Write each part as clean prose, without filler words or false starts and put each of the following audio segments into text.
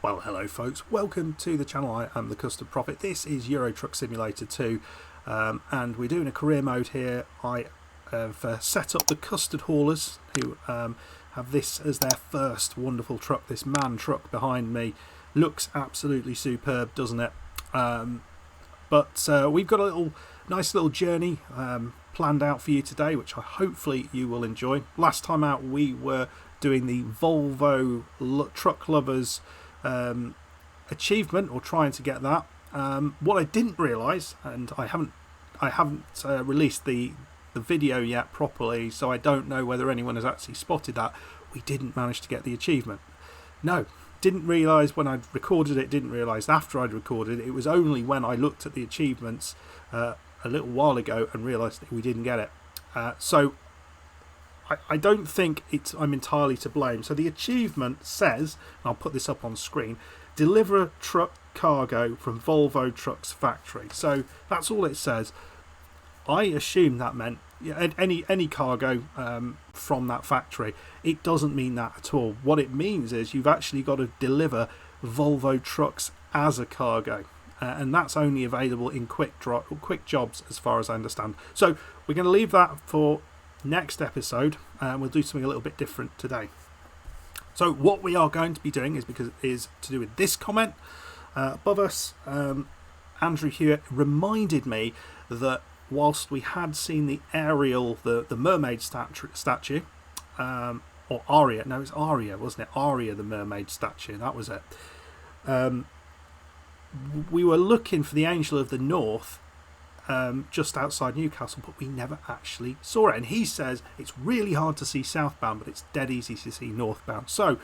Well, hello folks, welcome to the channel. I am the Custard Prophet. This is Euro Truck Simulator 2 and we're doing a career mode here. I have set up the Custard Haulers, who have this as their first wonderful truck. This MAN truck behind me looks absolutely superb, doesn't it? But we've got a nice little journey planned out for you today, which hopefully you will enjoy. Last time out we were doing the Volvo Truck Lovers achievement, or trying to get that. What I didn't realise, and I haven't released the video yet properly, so I don't know whether anyone has actually spotted that we didn't manage to get the achievement. No, didn't realise when I'd recorded it, didn't realise after I'd recorded it. It was only when I looked at the achievements a little while ago and realised that we didn't get it. So I don't think I'm entirely to blame. So the achievement says, and I'll put this up on screen, deliver a truck cargo from Volvo Trucks factory. So that's all it says. I assume that meant any cargo from that factory. It doesn't mean that at all. What it means is you've actually got to deliver Volvo trucks as a cargo. And that's only available in quick jobs as far as I understand. So we're going to leave that for next episode, and we'll do something a little bit different today. So what we are going to be doing is to do with this comment above us. Andrew Hewitt reminded me that whilst we had seen the Ariel, the mermaid statue, or Aria, no, it's Aria, wasn't it? Aria, the mermaid statue, that was it. We were looking for the Angel of the North just outside Newcastle, but we never actually saw it. And he says it's really hard to see southbound, but it's dead easy to see northbound. So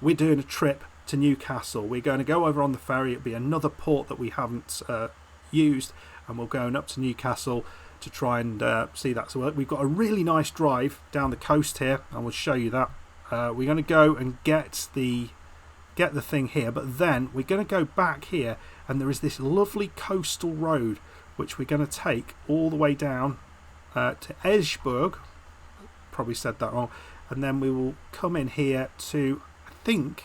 we're doing a trip to Newcastle. We're going to go over on the ferry. It'll be another port that we haven't used, and we're going up to Newcastle to try and see that. So we've got a really nice drive down the coast here, and we'll show you that. We're going to go and get the thing here, but then we're going to go back here, and there is this lovely coastal road which we're going to take all the way down to Aalborg. Probably said that wrong. And then we will come in here to, I think,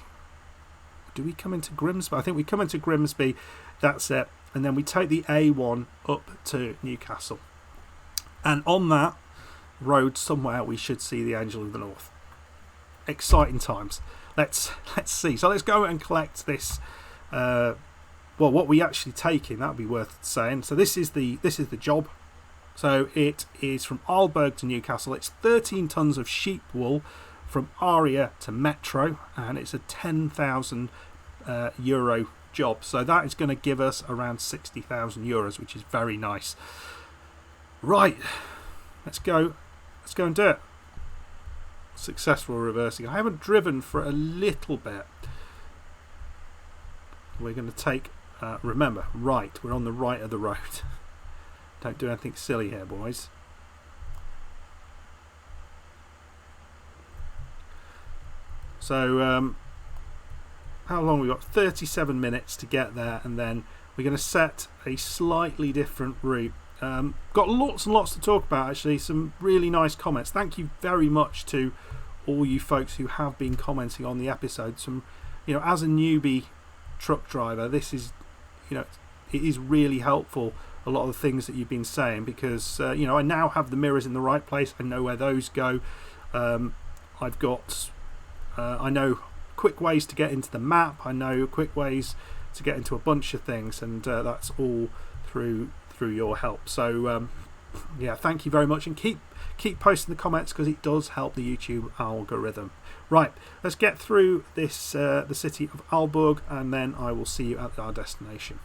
do we come into Grimsby? I think we come into Grimsby, that's it. And then we take the A1 up to Newcastle. And on that road somewhere we should see the Angel of the North. Exciting times. Let's see. So let's go and collect this. Well, what we actually take in, that would be worth saying. So this is the job. So it is from Aalborg to Newcastle. It's 13 tons of sheep wool from Aria to Metro, and it's a 10,000 euro job. So that is going to give us around 60,000 euros, which is very nice. Right, let's go and do it. Successful reversing. I haven't driven for a little bit. We're going to take, remember, right. We're on the right of the road. Don't do anything silly here, boys. So, how long we got? 37 minutes to get there, and then we're going to set a slightly different route. Got lots and lots to talk about, actually. Some really nice comments. Thank you very much to all you folks who have been commenting on the episode. Some, as a newbie truck driver, this is, it is really helpful, a lot of the things that you've been saying, because I now have the mirrors in the right place. I know where those go. I've got I know quick ways to get into the map. I know quick ways to get into a bunch of things, and that's all through your help. So yeah, thank you very much, and keep posting the comments, because it does help the YouTube algorithm. Right, let's get through this the city of Aalborg, and then I will see you at our destination.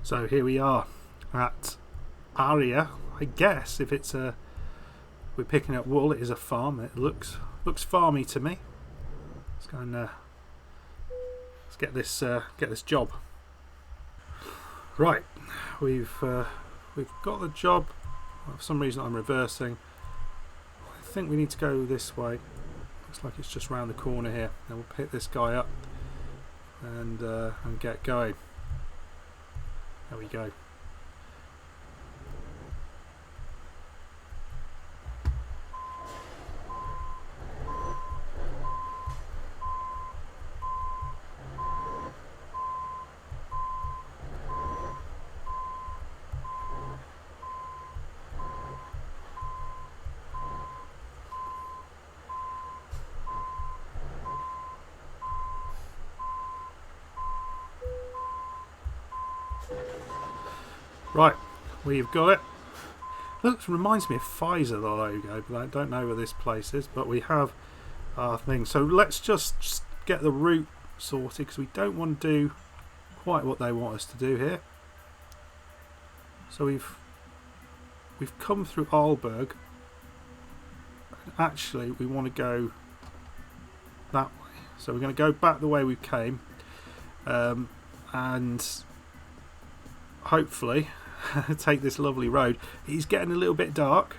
So here we are at Aria. I guess if it's we're picking up wool, it is a farm. It looks farmy to me. Let's go and let's get this job. Right, we've got the job. For some reason I'm reversing. I think we need to go this way. Looks like it's just round the corner here. Then we'll pick this guy up and get going. There we go. Right, we've got it. Looks, reminds me of Pfizer, the logo, but I don't know where this place is. But we have our thing. So let's just get the route sorted, because we don't want to do quite what they want us to do here. So we've come through Aalborg. Actually, we want to go that way. So we're going to go back the way we came, and hopefully take this lovely road. It's getting a little bit dark.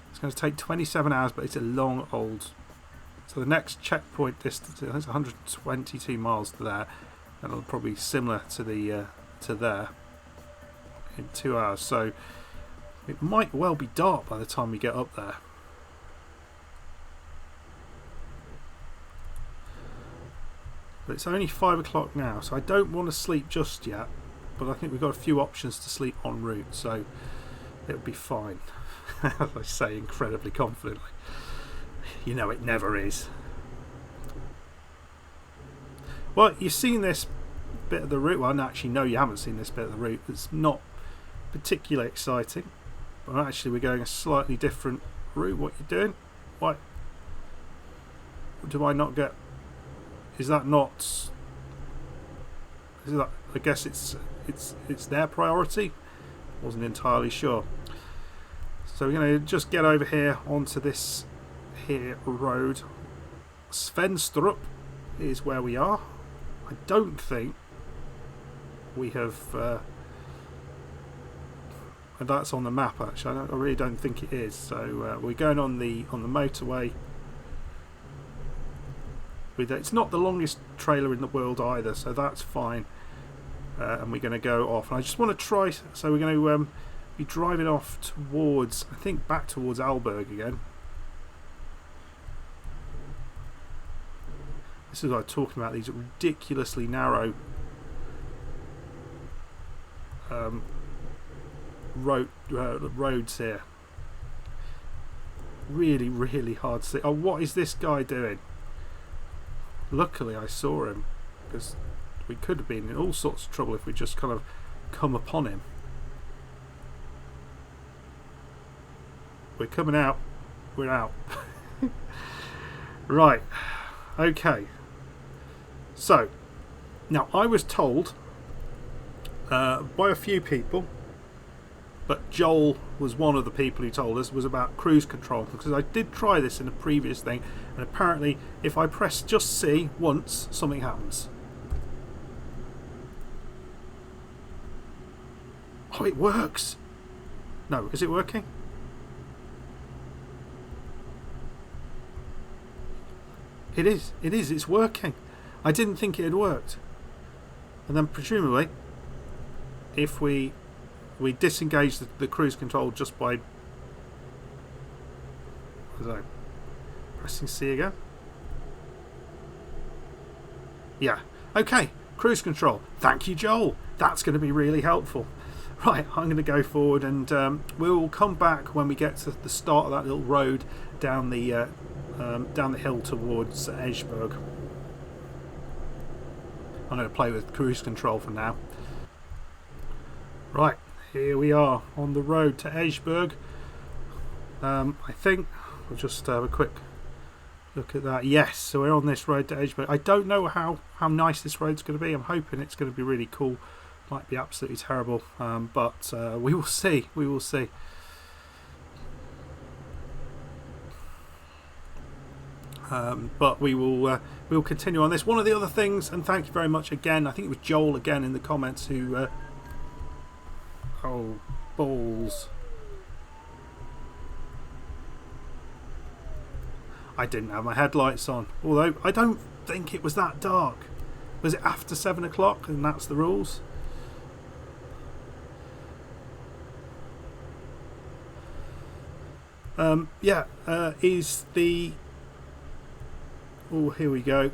It's going to take 27 hours, but it's a long old. So the next checkpoint distance is 122 miles to there. That'll probably be similar to the to there in 2 hours. So it might well be dark by the time we get up there. But it's only 5 o'clock now, so I don't want to sleep just yet. But I think we've got a few options to sleep en route, so it'll be fine. As I say incredibly confidently. You know it never is. Well, you've seen this bit of the route. Well, actually, no, you haven't seen this bit of the route. It's not particularly exciting. But actually, we're going a slightly different route. What you're doing? Why do I not get? Is that not? Is that? I guess it's their priority. Wasn't entirely sure. So we're going to just get over here onto this here road. Svenstrup is where we are. I don't think we have. And that's on the map actually. I really don't think it is. So we're going on the motorway. It's not the longest trailer in the world either, so that's fine. And we're going to go off. And I just want to try. So we're going to be driving off towards, I think, back towards Aalborg again. This is what I'm talking about. These ridiculously narrow roads here. Really, really hard to see. Oh, what is this guy doing? Luckily, I saw him, because we could have been in all sorts of trouble if we just kind of come upon him. We're coming out. We're out. Right. Okay. So, now I was told by a few people, but Joel was one of the people who told us, was about cruise control, because I did try this in a previous thing, and apparently if I press just C once, something happens. Oh, it works! No, is it working? It is, it's working. I didn't think it had worked. And then presumably, if we disengage the cruise control just by pressing C again. Yeah, okay, cruise control. Thank you, Joel. That's going to be really helpful. Right, I'm going to go forward, and we'll come back when we get to the start of that little road down the hill towards Aalborg. I'm going to play with cruise control for now. Right, here we are on the road to Aalborg. I think we'll just have a quick look at that. Yes, so we're on this road to Aalborg. I don't know how nice this road's going to be. I'm hoping it's going to be really cool. Might be absolutely terrible, but we will see. We will see. But we will continue on this. One of the other things, and thank you very much again, I think it was Joel again in the comments who oh, balls. I didn't have my headlights on, although I don't think it was that dark. Was it after 7 o'clock and that's the rules? Is the... Oh, here we go.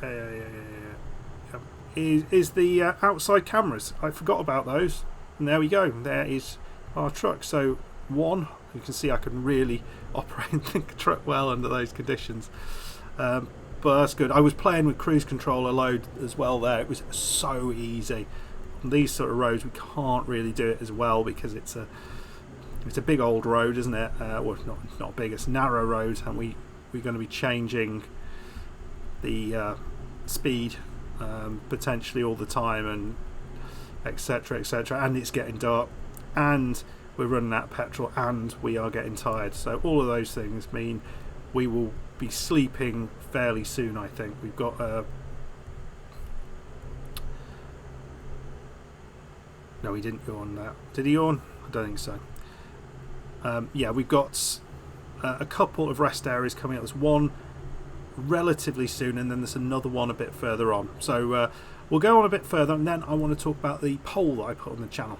Yeah. Is the outside cameras. I forgot about those. And there we go. There is our truck. So, one, you can see I can really operate the truck well under those conditions. but that's good. I was playing with cruise control a load as well there. It was so easy. On these sort of roads we can't really do it as well because it's a big old road, isn't it? Well, not big, it's narrow road, and we're going to be changing the speed potentially all the time, and etc, and it's getting dark, and we're running out of petrol, and we are getting tired. So all of those things mean we will be sleeping fairly soon, I think. We've got no, he didn't yawn that. Did he yawn? I don't think so. Yeah, we've got a couple of rest areas coming up. There's one relatively soon, and then there's another one a bit further on. So we'll go on a bit further, and then I want to talk about the poll that I put on the channel.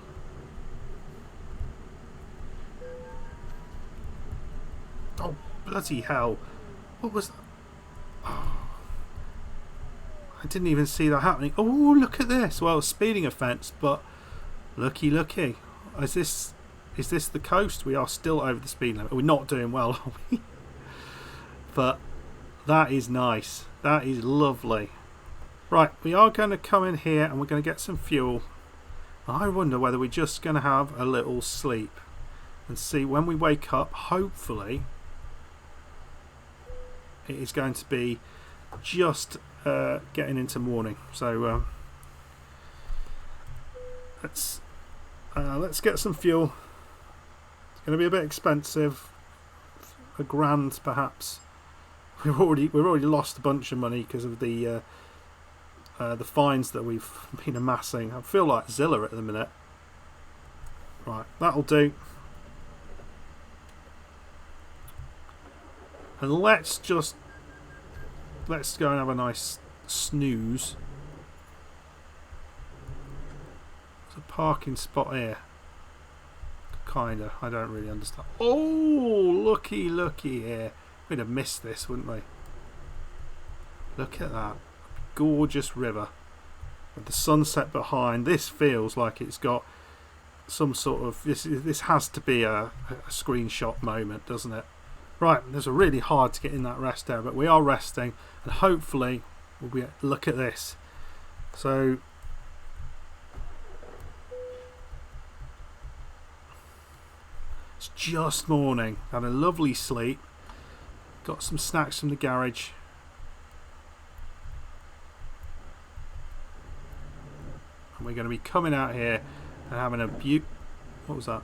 Oh, bloody hell. What was that? Oh, I didn't even see that happening. Oh, look at this. Well, speeding offence, but looky. Is this the coast? We are still over the speed limit. We're not doing well, are we? But that is nice. That is lovely. Right, we are going to come in here and we're going to get some fuel. I wonder whether we're just going to have a little sleep and see when we wake up. Hopefully it is going to be just getting into morning. So let's get some fuel. It's going to be a bit expensive, £1,000 perhaps. We've already lost a bunch of money because of the fines that we've been amassing. I feel like Zilla at the minute. Right, that'll do. And let's go and have a nice snooze. There's a parking spot here. Kinda. I don't really understand. Oh, looky here. We'd have missed this, wouldn't we? Look at that. Gorgeous river. With the sunset behind. This feels like it's got some sort of... This has to be a screenshot moment, doesn't it? Right, it's really hard to get in that rest area, but we are resting, and hopefully we'll be... Look at this. So... It's just morning. Had a lovely sleep. Got some snacks from the garage. And we're going to be coming out here and having a what was that?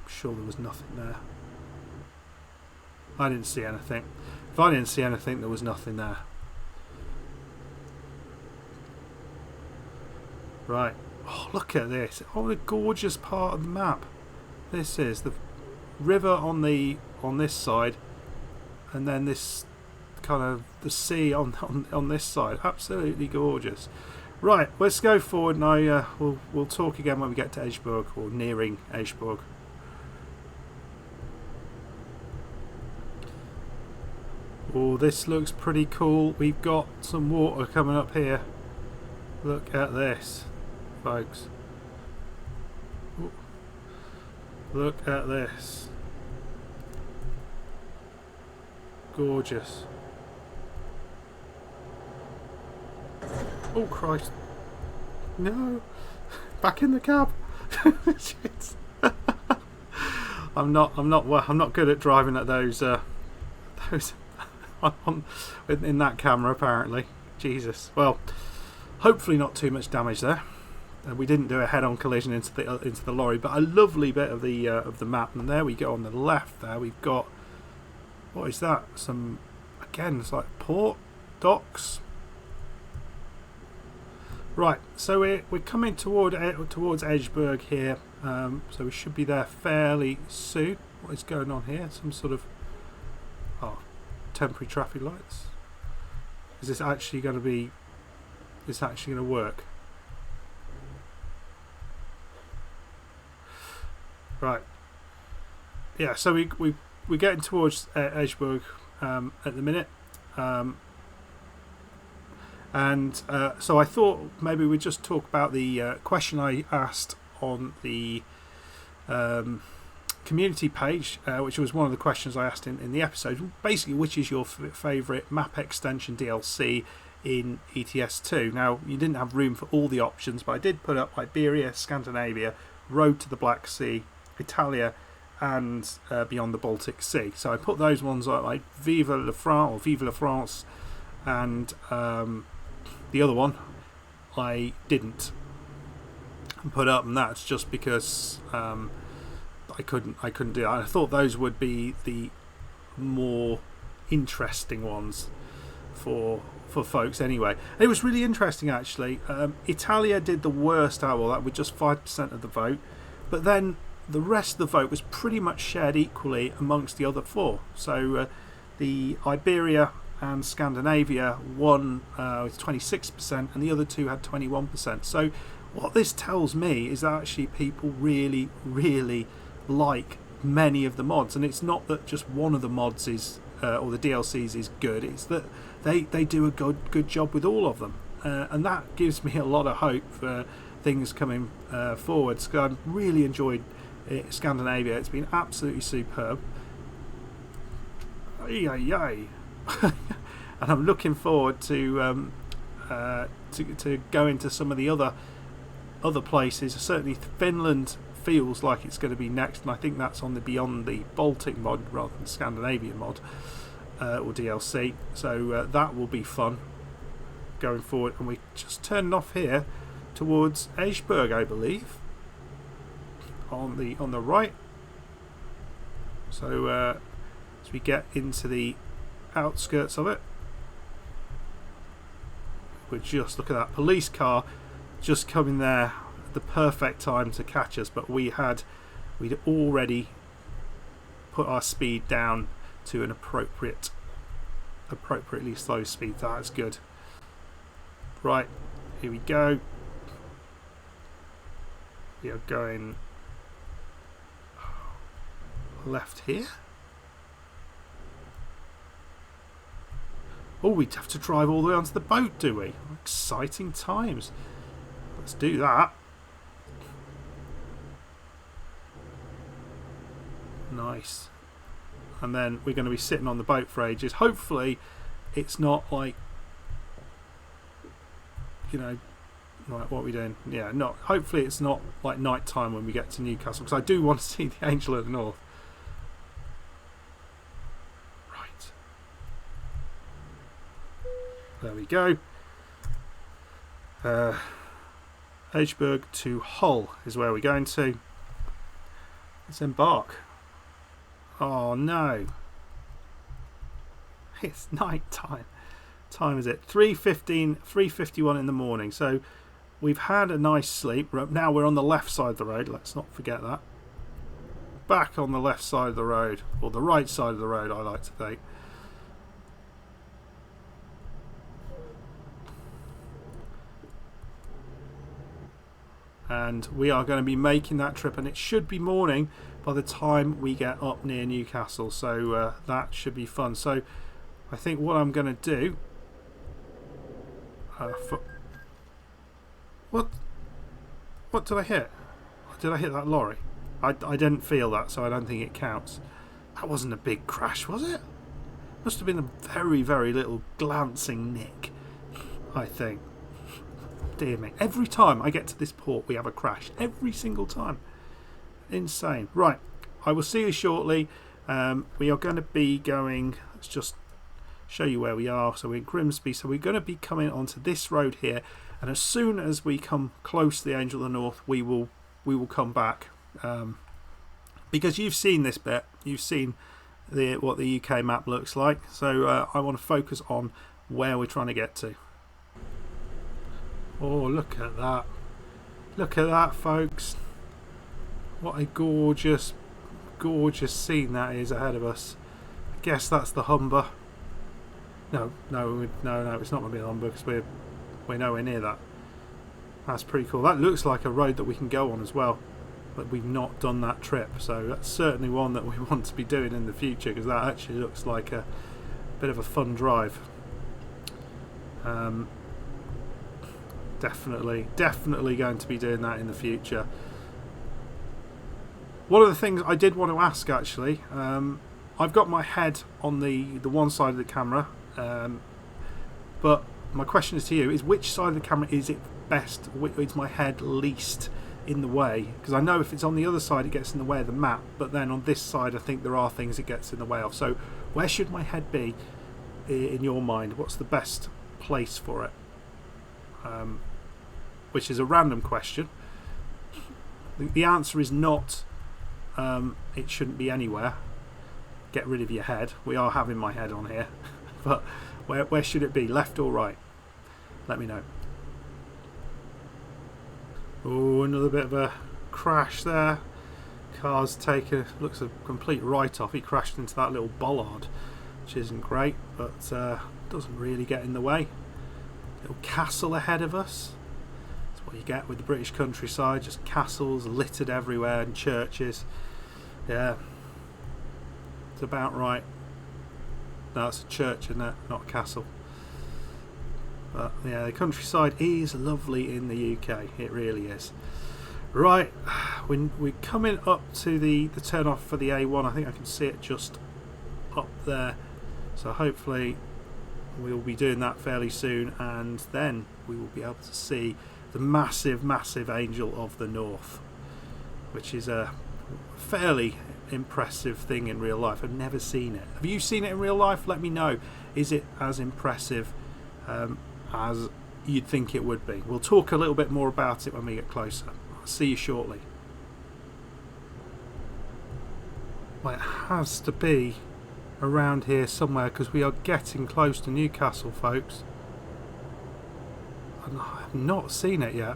I'm sure there was nothing there. I didn't see anything. If I didn't see anything, there was nothing there. Right. Oh, look at this. Oh, what a gorgeous part of the map. This is the river on this side, and then this kind of the sea on this side. Absolutely gorgeous. Right, let's go forward, and we'll talk again when we get to Aalborg, or nearing Aalborg. Oh, this looks pretty cool. We've got some water coming up here. Look at this, folks. Ooh. Look at this. Gorgeous. Oh Christ! No, back in the cab. Shit. I'm not good at driving at those in that camera apparently. Jesus. Well, hopefully not too much damage there. We didn't do a head-on collision into the lorry, but a lovely bit of the map. And there we go on the left. There we've got, what is that? Some, again, it's like port docks. Right, so we're coming towards Aalborg here, so we should be there fairly soon. What is going on here? Some sort of temporary traffic lights. Is this actually going to be? Is this actually going to work? Right. Yeah. So we're getting towards Aalborg at the minute. So I thought maybe we'd just talk about the question I asked on the community page, which was one of the questions I asked in the episode. Basically, which is your favourite map extension DLC in ETS2? Now, you didn't have room for all the options, but I did put up Iberia, Scandinavia, Road to the Black Sea, Italia, and Beyond the Baltic Sea. So I put those ones like Vive la France, and the other one I didn't put up, and that's just because I couldn't do it. I thought those would be the more interesting ones for folks anyway. It was really interesting actually. Italia did the worst out of all that with just 5% of the vote, but then the rest of the vote was pretty much shared equally amongst the other four. So the Iberia and Scandinavia won with 26%, and the other two had 21%. So what this tells me is that actually people really, really like many of the mods, and it's not that just one of the mods is or the DLCs is good, it's that they do a good job with all of them, and that gives me a lot of hope for things coming forwards, because I've really enjoyed Scandinavia. It's been absolutely superb. And I'm looking forward to going to some of the other places. Certainly Finland feels like it's going to be next, and I think that's on the Beyond the Baltic mod rather than Scandinavian mod or DLC. So that will be fun going forward. And we're just turning off here towards Aalborg, I believe, on the right. So as we get into the outskirts of it, we're just, look at that police car just coming there at the perfect time to catch us, but we'd already put our speed down to an appropriately slow speed. That's good. Right, here we go. We are going left here. Oh, we'd have to drive all the way onto the boat, do we? Exciting times. Let's do that. Nice. And then we're going to be sitting on the boat for ages. Hopefully it's not like, right, what are we doing? Yeah, hopefully it's not like night time when we get to Newcastle, because I do want to see the Angel of the North. Right. There we go. Aalborg to Hull is where we're going to. Let's embark. Oh no. It's night time. Time is it? 3:51 in the morning. So we've had a nice sleep. Now we're on the left side of the road. Let's not forget that. Back on the left side of the road, or the right side of the road, I like to think. And we are going to be making that trip, and it should be morning by the time we get up near Newcastle, so that should be fun. So I think what I'm going to do what did I hit? Did I hit that lorry? I didn't feel that, so I don't think it counts. That wasn't a big crash, was it? Must have been a very, very little glancing nick, I think. Dear me. Every time I get to this port we have a crash. Every single time. Insane. Right. I will see you shortly. We are going to be going... Let's just show you where we are. So we're in Grimsby. So we're going to be coming onto this road here. And as soon as we come close to the Angel of the North, we will come back. Because you've seen this bit. You've seen what the UK map looks like. So I want to focus on where we're trying to get to. Oh, look at that. Look at that, folks. What a gorgeous, gorgeous scene that is ahead of us. I guess that's the Humber. No, it's not going to be the Humber, because we're nowhere near that. That's pretty cool. That looks like a road that we can go on as well, but we've not done that trip. So that's certainly one that we want to be doing in the future, because that actually looks like a bit of a fun drive. Definitely going to be doing that in the future. One of the things I did want to ask actually, I've got my head on the one side of the camera, but my question is to you: is which side of the camera is it best? Is my head least in the way? Because I know if it's on the other side, it gets in the way of the map, but then on this side, I think there are things it gets in the way of. So, where should my head be in your mind? What's the best place for it? Which is a random question. The answer is not. It shouldn't be anywhere. Get rid of your head. We are having my head on here, but where should it be? Left or right? Let me know. Oh, another bit of a crash there. Car's taken, looks a complete write-off. He crashed into that little bollard, which isn't great, but doesn't really get in the way. Little castle ahead of us. That's what you get with the British countryside, just castles littered everywhere and churches. Yeah, it's about right. No, it's a church, isn't it? Not a castle. But yeah, the countryside is lovely in the UK. It really is. Right, we're coming up to the turn off for the A1. I think I can see it just up there. So hopefully we'll be doing that fairly soon, and then we will be able to see the massive, massive Angel of the North, which is a fairly impressive thing in real life. I've never seen it. Have you seen it in real life? Let me know. Is it as impressive as you'd think it would be? We'll talk a little bit more about it when we get closer. I'll see you shortly. Well, it has to be around here somewhere because we are getting close to Newcastle, folks. And I have not seen it yet.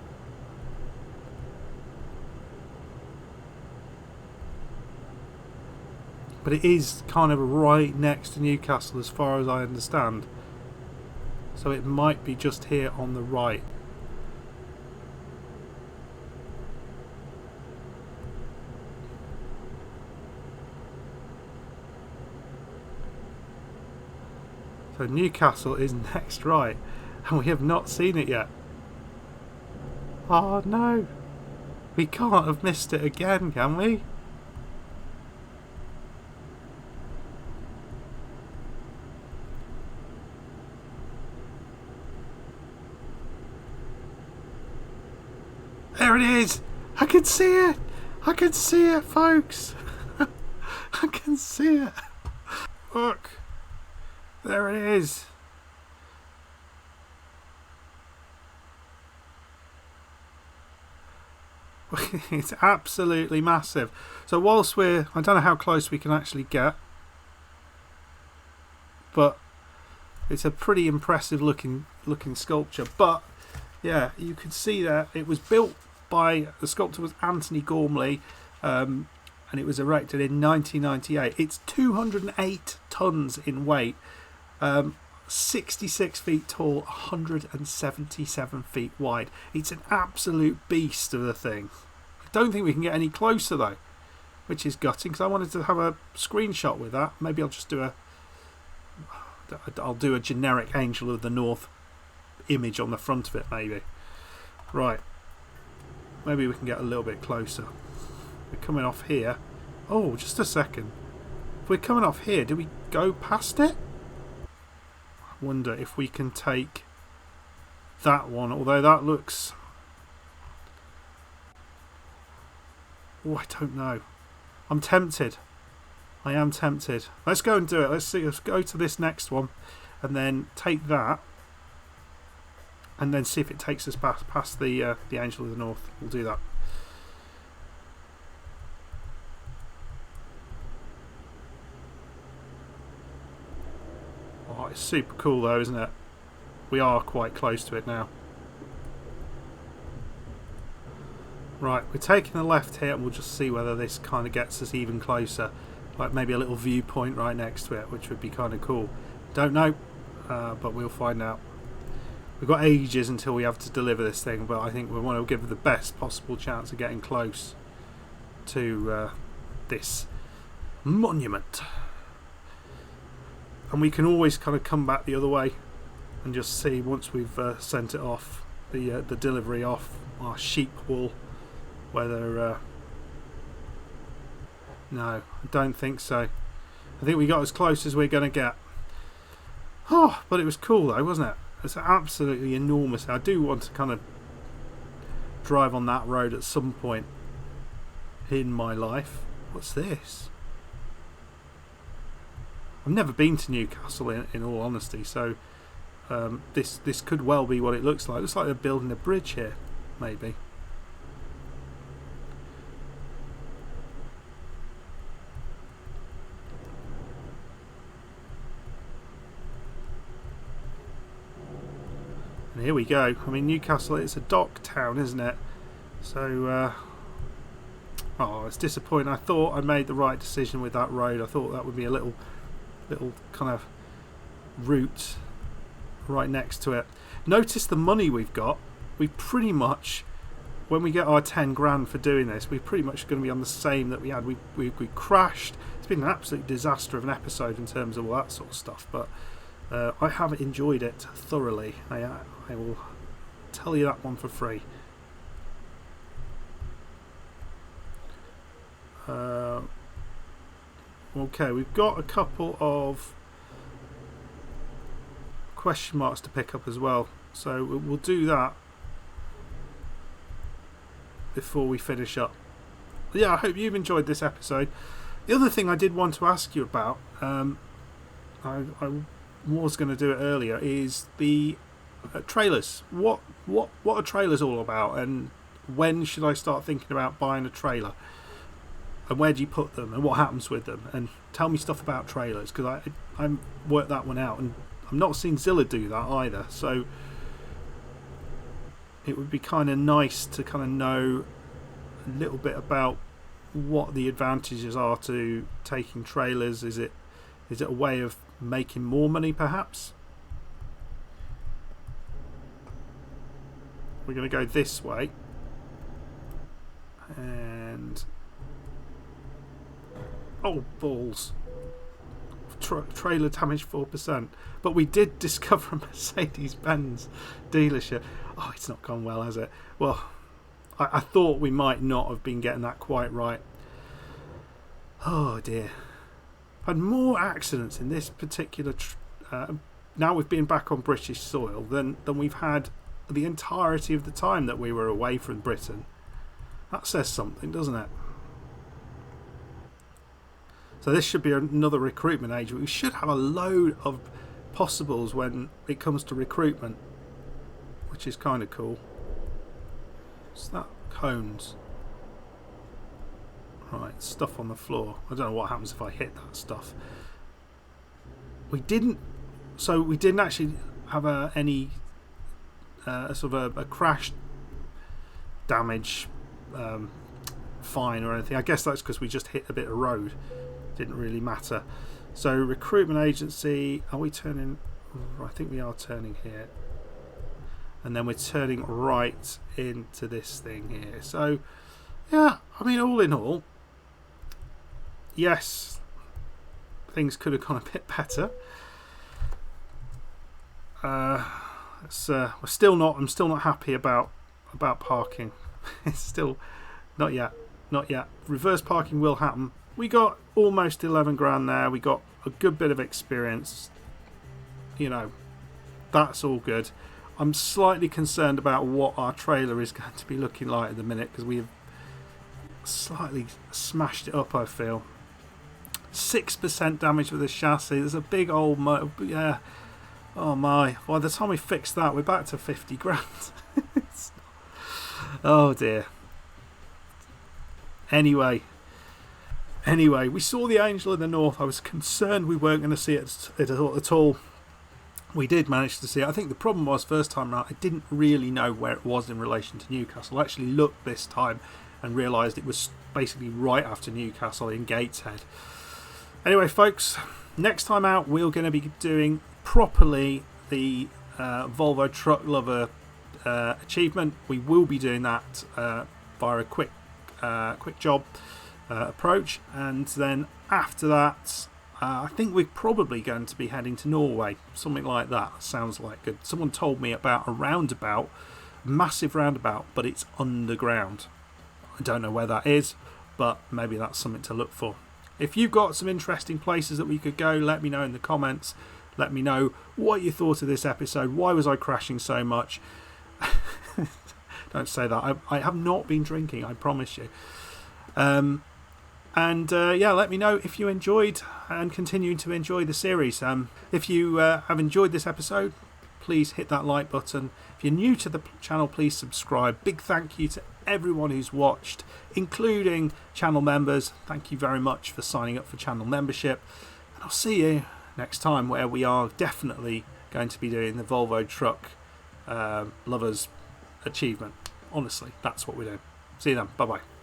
But it is kind of right next to Newcastle as far as I understand. So it might be just here on the right. So Newcastle is next right, and we have not seen it yet. Oh no, we can't have missed it again, can we? There it is! I can see it! I can see it, folks! I can see it! Look! There it is! It's absolutely massive. So whilst I don't know how close we can actually get, but it's a pretty impressive looking sculpture. But yeah, you can see that it was built by, the sculptor was Anthony Gormley, and it was erected in 1998. It's 208 tons in weight, 66 feet tall, 177 feet wide. It's an absolute beast of a thing. I don't think we can get any closer though, which is gutting because I wanted to have a screenshot with that. Maybe I'll just do a generic Angel of the North image on the front of it, maybe. Right, maybe we can get a little bit closer. We're coming off here. Oh, just a second. If we're coming off here, do we go past it? I wonder if we can take that one, although that looks... Oh, I don't know. I'm tempted. I am tempted. Let's go and do it. Let's see. Let's go to this next one and then take that and then see if it takes us past the Angel of the North. We'll do that. Oh, it's super cool though, isn't it? We are quite close to it now. Right, we're taking the left here and we'll just see whether this kind of gets us even closer. Like maybe a little viewpoint right next to it, which would be kind of cool. Don't know, but we'll find out. We've got ages until we have to deliver this thing, but I think we want to give it the best possible chance of getting close to this monument. And we can always kind of come back the other way and just see once we've sent it off, the delivery off our sheep wall, whether No, I don't think so. I think we got as close as we're going to get. Oh, but it was cool though, wasn't it? It's absolutely enormous. I do want to kind of drive on that road at some point in my life. What's this? I've never been to Newcastle in all honesty, so this could well be what it looks like. It looks like they're building a bridge here, maybe. And here we go. I mean, Newcastle, it's a dock town, isn't it? So, it's disappointing. I thought I made the right decision with that road. I thought that would be a little kind of route right next to it. Notice the money we've got. We pretty much, when we get our 10 grand for doing this, we're pretty much going to be on the same that we had. We crashed. It's been an absolute disaster of an episode in terms of all that sort of stuff, but I have enjoyed it thoroughly. I will tell you that one for free. Okay, we've got a couple of question marks to pick up as well, so we'll do that before we finish up. But yeah, I hope you've enjoyed this episode. The other thing I did want to ask you about, I was going to do it earlier, is the trailers. What are trailers all about, and when should I start thinking about buying a trailer, and where do you put them, and what happens with them? And tell me stuff about trailers, because I worked that one out, and I've not seen Zilla do that either, so it would be kind of nice to kind of know a little bit about what the advantages are to taking trailers. Is it a way of making more money, perhaps? We're going to go this way, and oh balls, trailer damage 4%. But we did discover a Mercedes-Benz dealership. Oh, it's not gone well, has it? Well, I thought we might not have been getting that quite right. Oh dear. I've had more accidents in this particular now we've been back on British soil than we've had the entirety of the time that we were away from Britain. That says something, doesn't it? So this should be another recruitment age. We should have a load of possibles when it comes to recruitment, which is kind of cool. What's that? Cones. Right, stuff on the floor. I don't know what happens if I hit that stuff. We didn't actually have any sort of a crash damage fine or anything. I guess that's because we just hit a bit of road. Didn't really matter. So recruitment agency, are we turning? I think we are turning here, and then we're turning right into this thing here. So yeah, I mean, all in all, yes, things could have gone a bit better. I'm still not happy about parking. It's still not yet. Reverse parking will happen. We got almost 11 grand there. We got a good bit of experience. You know, that's all good. I'm slightly concerned about what our trailer is going to be looking like at the minute, because we have slightly smashed it up, I feel. 6% damage with the chassis. There's a big old motor. Yeah. Oh my. By the time we fix that, we're back to 50 grand. Oh dear. Anyway, we saw the Angel in the North. I was concerned we weren't going to see it at all. We did manage to see it. I think the problem was, first time around, I didn't really know where it was in relation to Newcastle. I actually looked this time and realised it was basically right after Newcastle in Gateshead. Anyway, folks, next time out we're going to be doing properly the Volvo Truck Lover achievement. We will be doing that via a quick job approach, and then after that I think we're probably going to be heading to Norway, something like that. Sounds like good. Someone told me about a roundabout, massive roundabout, but it's underground. I don't know where that is. but maybe that's something to look for. If you've got some interesting places that we could go, let me know in the comments. Let me know what you thought of this episode. Why was I crashing so much? Don't say that. I have not been drinking, I promise you. Yeah, let me know if you enjoyed and continue to enjoy the series. If you have enjoyed this episode, please hit that like button. If you're new to the channel, please subscribe. Big thank you to everyone who's watched, including channel members. Thank you very much for signing up for channel membership. And I'll see you next time, where we are definitely going to be doing the Volvo truck lovers achievement. Honestly, that's what we're doing. See you then. Bye bye.